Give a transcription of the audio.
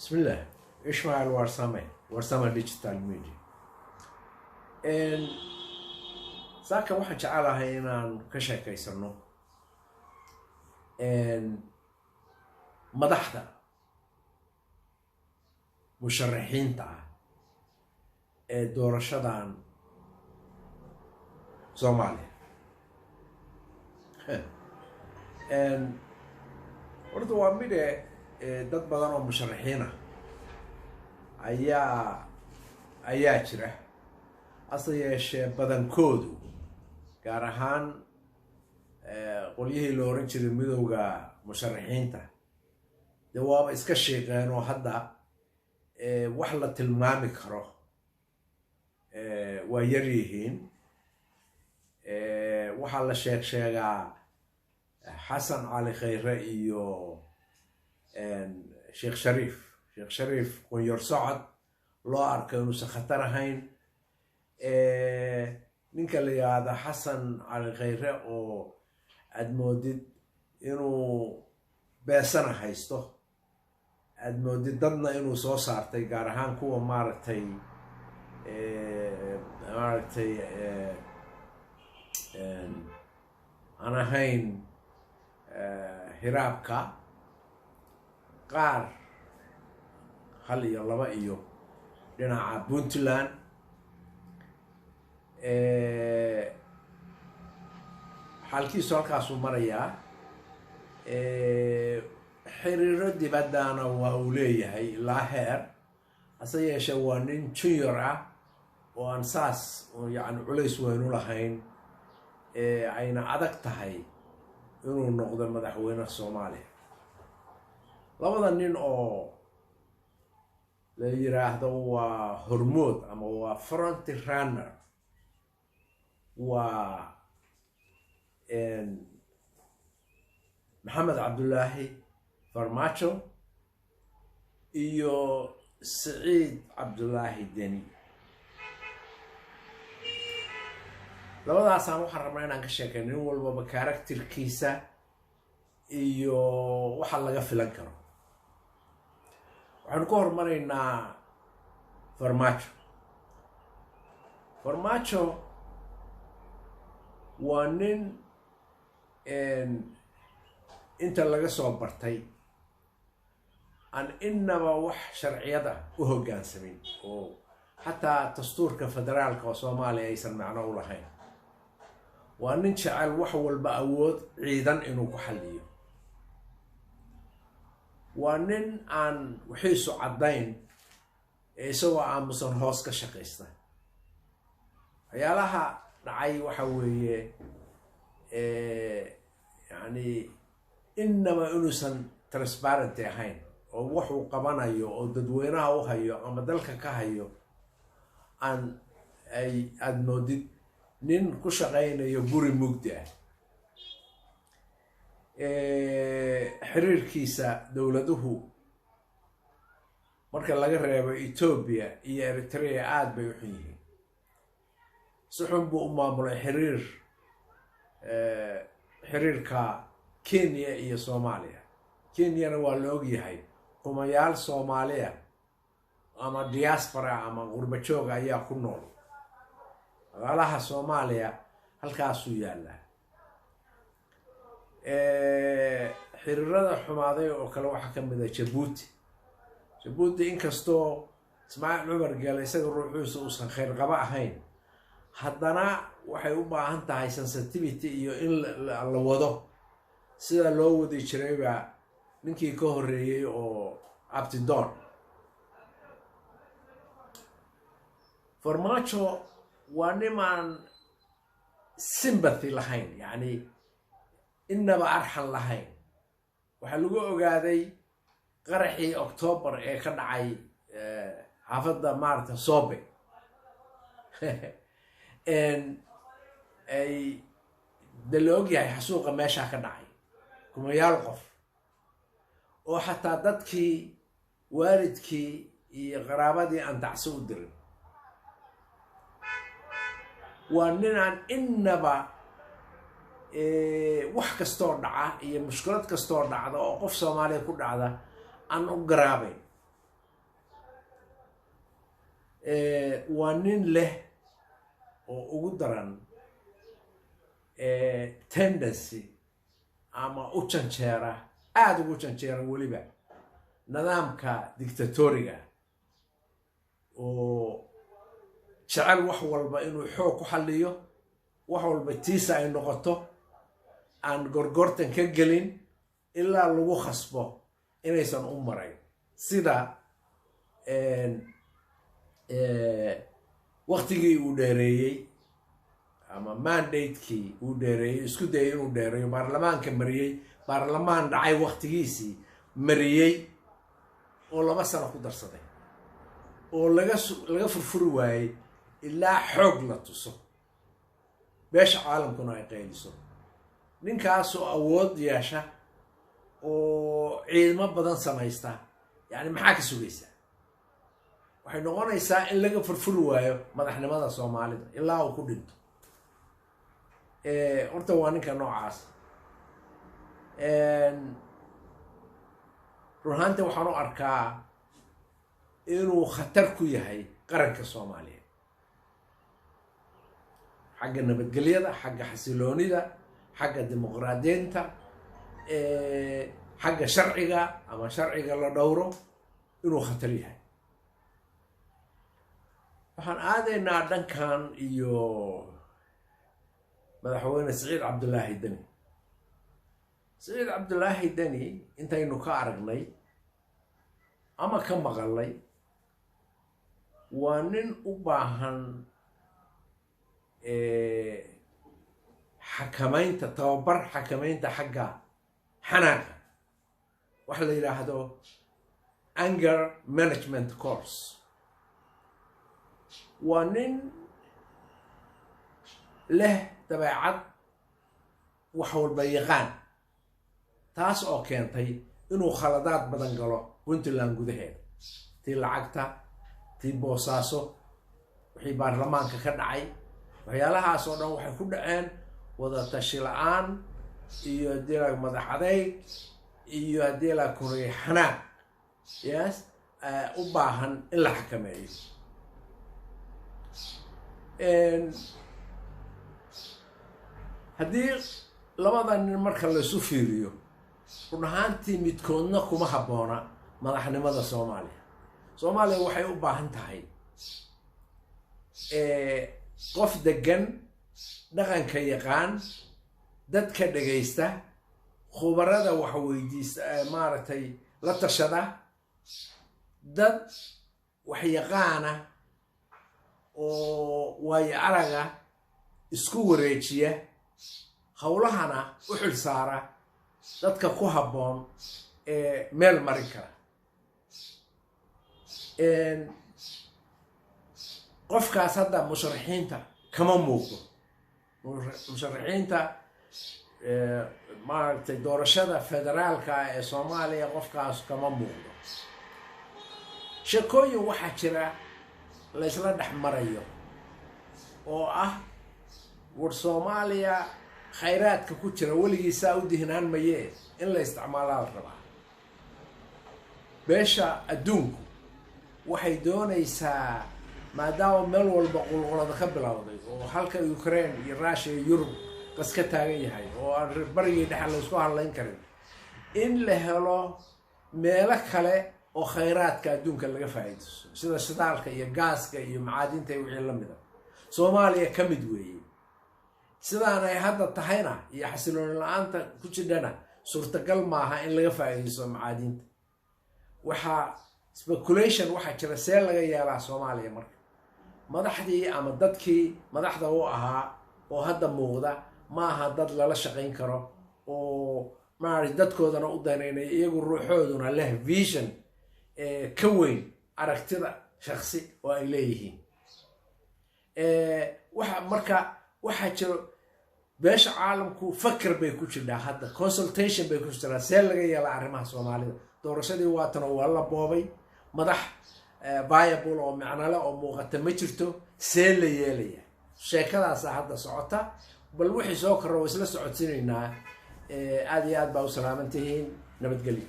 بسم الله. إشماعيل وارسامة ديجيتال ميديا. ساكا waxaan jecelahay inaan ka sheekaysano madaxda musharaxiinta ah ee doorashadan Soomaaliya. Horta waa mid dad badan oo musharaxiin ah ayaa jira ase yeeshee badankoodu gaar ahaan qolyihii la oran jiray midowga musharaxiinta dee waaba iska sheeqeen oo hadda wax la tilmaami karo waa yar yihiin. waxaa la sheegaa xasan cali khayre iyo sheekh shariif qunyor socod loo arko inuusan khatar ahayn. ninka la yiraahdo xasan cali khayre oo aad moodid inuu beesana haysto, aad moodid dadna inuu soo saartay gaar ahaan kuwa maaragtay aan ahayn hiraabka qaar hal iyo laba iyo dhinaca Puntland. xalkiisu halkaasuu marayaa. xiriiro dibaddana waa uu leeyahay ilaa heer hase yeeshee waa nin junior ah oo aan saas yani culays weyn u lahayn, ayna adag tahay inuu noqdo madaxweynaha Soomaaliya. labada nin oo la yiraahdo waa hormood ama waa front runner waa maxamed cabdullaahi farmaajo iyo siciid cabdullaahi deni. labadaasaan waxaan rabnaa inaan ka sheekayno nin walbaba karakterkiisa iyo waxa laga filan karo. waxaanu ka hormaraynaa farmaajo waa nin inta laga soo bartay aan inaba wax sharciyada u hoggaansamin oo xataa dastuurka federaalka oo Soomaaliya aysan macno u lahayn. waa nin jecel wax walba awood ciidan inuu ku xalliyo. waa nin aan wixiisu caddayn isagoo aamusan hoos ka shaqaysta. waxyaalaha dhacay waxa weeye yani inaba inuusan transparent ahayn oo wuxuu qabanayo oo dadweynaha u hayo ama dalka ka hayo aad moodid nin ku shaqaynayo guri mugdi ah. xiriirkiisa dowladuhu marka laga reebo Ethiopia iyo Eritrea aad bay u xun yihiin. si xun buu u maamulay xiriirka Kenya iyo Soomaaliya. Kenyana waa la ogyahay kumayaal Soomaaliya ama diaspora ama qurba joog ayaa ku nool. magaalaha Soomaaliya halkaasuu yaallaa. xiriirada xumaaday oo kale waxaa ka mid ah Jabuuti inkastoo Ismaaciil Cumar Geele isaga ruuxiisa uusan khayr qaba ahayn, haddana waxay u baahan tahay sensitivity iyo in la wado sida loo wadi jirayba ninkii ka horreeyey oo Abtidoon. Farmaajo waa nimaan sympathy lahayn, yani inaba arxan lahayn. waxaa lagu ogaaday qaraxii October ee ka dhacay xaafadda maarta Soobe ay la ogyahay xasuuqa meesha ka dhacay kumayaal qof oo xataa dadkii waalidkii iyo qaraabadii aan tacsi u dirin. waa nin aan inaba wax kastoo dhaca iyo mushkilad kastoo dhacda oo qof Soomaaliya ku dhacda aan u garaabayn. waa nin leh oo ugu daran tendency ama u janjeera aad ugu janjeera weliba nidaamka dictatoriga oo jecel wax walba inuu xoog ku xalliyo wax walba tiisa ay noqoto aan gorgortan ka gelin ilaa lagu khasbo inaysan u marayn sida waqtigii uu dheereeyey ama mandatekii uu dheereeyey isku dayay inuu dheereeyo baarlamaanka mariyey baarlamaan dhacay waqtigiisii mariyey oo 2 sano ku darsaday oo laga furfuri waayey ilaa xoog la tuso beesha caalamkuna ay qayliso ninkaasoo awood yeesha oo ciidamo badan samaysta yani maxaa ka sugaysaa waxay noqonaysaa in laga furfuri waayo madaxnimada Soomaalida ilaa uu ku dhinto horta waa ninka noocaas ruuxaanta waxaan u arkaa inuu khatar ku yahay qaranka Soomaaliya xagga nabadgelyada xagga xasiloonida xagga dimuqraadiyeynta xagga sharciga ama sharciga la dhowro inuu khatar yahay waxaan aadaynaa dhankan iyo madaxweyne Siciid Cabdullaahi Dani Siciid Cabdullaahi Dani intaynu ka aragnay ama ka maqalay waa nin u baahan xakamaynta tababar xakamaynta xagga xanaaqa waxa la yiraahdo anger management course waa nin leh dabeecad wax walba yaqaan taas oo keentay inuu khaladaad badan galo Puntland gudaheeda tii lacagta tii boosaaso wixii baarlamaanka ka dhacay waxyaalahaas oo dhan waxay ku dhaceen wada tashi la'aan iyo diilag madax adeeg iyo diilag kureexana yes u baahan in la xakameeyo haddii labadan nin marka la isu fiiriyo runahaantii midkoodna kuma habboona madaxnimada Soomaaliya waxay u baahan tahay qof degan dhaqanka yaqaan dadka dhageysta khubarada wax weydiista maaragtay la tashada dad wax yaqaana oo way araga isku wareejiya hawlahana u xil saara dadka ku habboon meel marin kara qofkaas hadda musharaxiinta kama muuqdo musharaxiinta maaragtay doorashada federaalka ee Soomaaliya qofkaas kama muuqdo shaqooyin waxa jira la isla dhaxmarayo oo ah war Soomaaliya khayraadka ku jira waligiisa u dihnaan mayee in la isticmaalaa rabaa beesha adduunku waxay doonaysaa maadaama meel walba qulqulada ka bilowday oo halka Ukraine iyo Russia iyo Yurub qaska taagan yahay oo aan barigii dhaxal la isku hadlayn karin in la helo meelo kale oo khayraadka adduunka laga faa'iideysto sida shidaalka iyo gaaska iyo macaadinta iyo wixii la mid ah Soomaaliya ka mid weeyay sidaan ay hadda tahayna iyo xasiloon la'aanta ku jidana suurtagal maaha in laga faa'iideysto macaadinta waxa speculation waxa jira see laga yeelaa Soomaaliya marka madaxdii ama dadkii madaxda u ahaa oo hadda muuqda maaha dad lala shaqayn karo oo maari dadkoodana u daneynay iyagu ruuxooduna leh vision ka weyn aragtida shakhsi oo ay leeyihiin waxa marka waxa jiro beesha caalamku fakir bay ku jirtaa hadda consultation bay ku jirtaa see laga yeelaa arrimaha Soomaalida doorashadii waatan waa la boobay madax viable oo macnale oo muuqata ma jirto see la yeelaya sheekadaas hadda socota bal wixii soo karo isla socodsiinaynaa aad iyo aad baa u salaamantihiin nabadgelyo